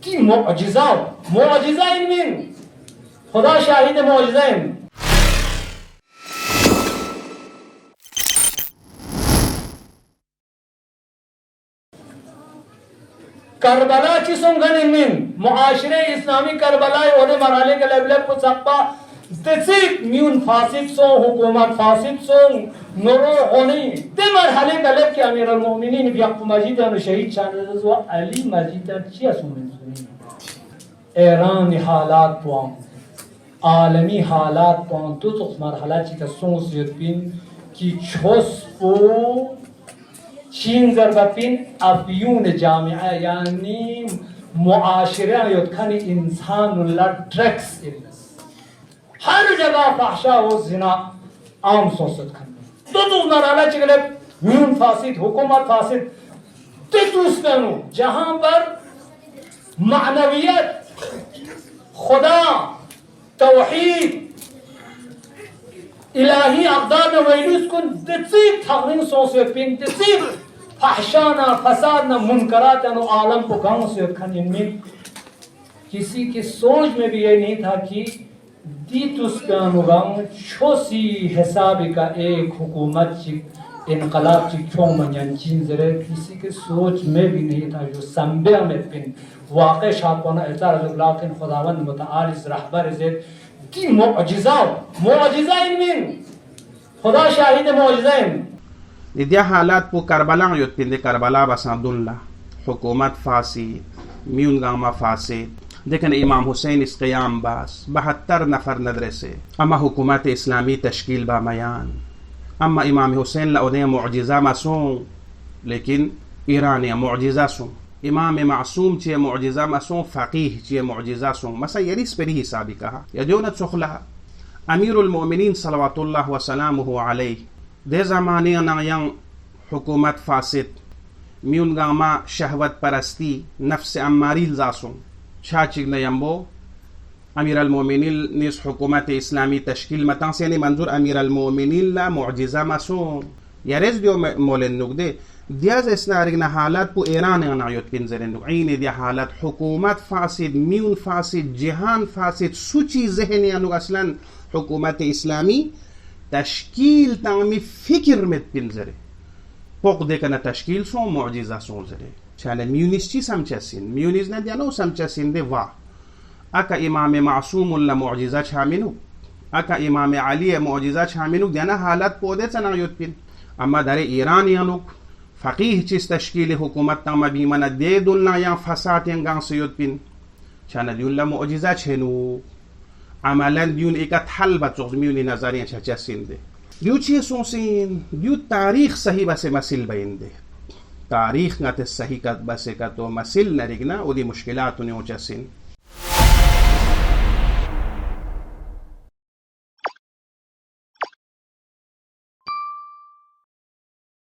کی معجزہ علمین خدا شاہد معجزہ علم. کربلا چی سنگن علمین معاشرے اسلامی کربلا اور مرحلے کے لیبلے کو سکتا تسیق میون فاسد سو حکومت فاسد سو نورو غنی تے مرحلے کا لیب کہ امیر المؤمنین بیقف مجید و شہید شان رضو علی مجید چی اسومن سنی ایران حالات پوان عالمی حالات پوان تو تخ مرحلہ چی کا سون سید بین کی چھوس پو چین ضربتین افیون جامعہ یعنی معاشرہ یدکھنی انسان اللہ ڈرگس علس ہر جگہ فحشا و زنا عام سوست کھنی تو مرحلہ چکلے میون فاسد حکومت فاسد تیتوس پہنو جہاں پر معنویت خدا توحید الہی اقدار ویلوس کن تسیب تغنین سوست پین تسیب فحشانا فسادنا منکراتنا عالم کو گاؤں سے اتکھن ان میں کسی کی سوچ میں بھی یہ نہیں تھا کہ دیتوس پیانو گاؤں چھوسی حساب کا ایک حکومت چی انقلاب چی کیوں منین چین زرے کسی کی سوچ میں بھی نہیں تھا جو سنبیہ میں پن واقع شاپونا اعتراض لیکن خداوند متعارض رہبر زید کی معجزہ علمین خدا شاہد معجزہ علم دیا حالات پو کربلا یوت پندے کربلا بسان اللہ حکومت فاسد میون گاما فاسد دیکھن امام حسین اس قیام باس 72 نفر ندرسے اما حکومت اسلامی تشکیل با میان اما امام حسین لعودے معجزہ مسون لیکن ایرانی معجزہ سون امام معصوم چیئے معجزہ مسون فقیح چیئے معجزہ سون مثلا یریس پری حسابی کہا یدونت سخلہ امیر المؤمنین صلوات اللہ وسلامہ علیہ دے زمانے نایاں حکومت فاسد میون گاما شہوت پرستی نفس اماری الزاسوں چھاچک نیمبو امیر المؤمنین نیس حکومت اسلامی تشکیل متان سے یعنی منظور امیر المؤمنین لا معجزہ مسون یریز دیو مولن نگدے دیاز اسنارگنا حالات پو ایران نایوت پنزرن عین دیا حالات حکومت فاسد میون فاسد جہان فاسد سوچی ذہنی انو اصلا حکومت اسلامی تشکیل تامی فکر مت پنزره پوق دکنا تشکیل سون معجزه سون زره چاله میونیز چی سمچسین میونیز نه دیانو سمچسین ده وا اکا امام معصوم الله معجزه چامینو اکا امام علی معجزه چامینو دیانا حالت پوده تنا یوت پین اما در ایرانیانو فقیه چیز تشکیل حکومت تاما بیمنا ده دلنا یا فساد ینگان سیوت پین چاله دیون معجزه چنو عملا دیون ایکت حل بچوز میونی نظرین چه سینده دیو چیه سونسین دیو تاریخ صحیح بس مسل بینده تاریخ نت صحیح کت بس کت و مسل نرگنا و دی مشکلات نیو چه سین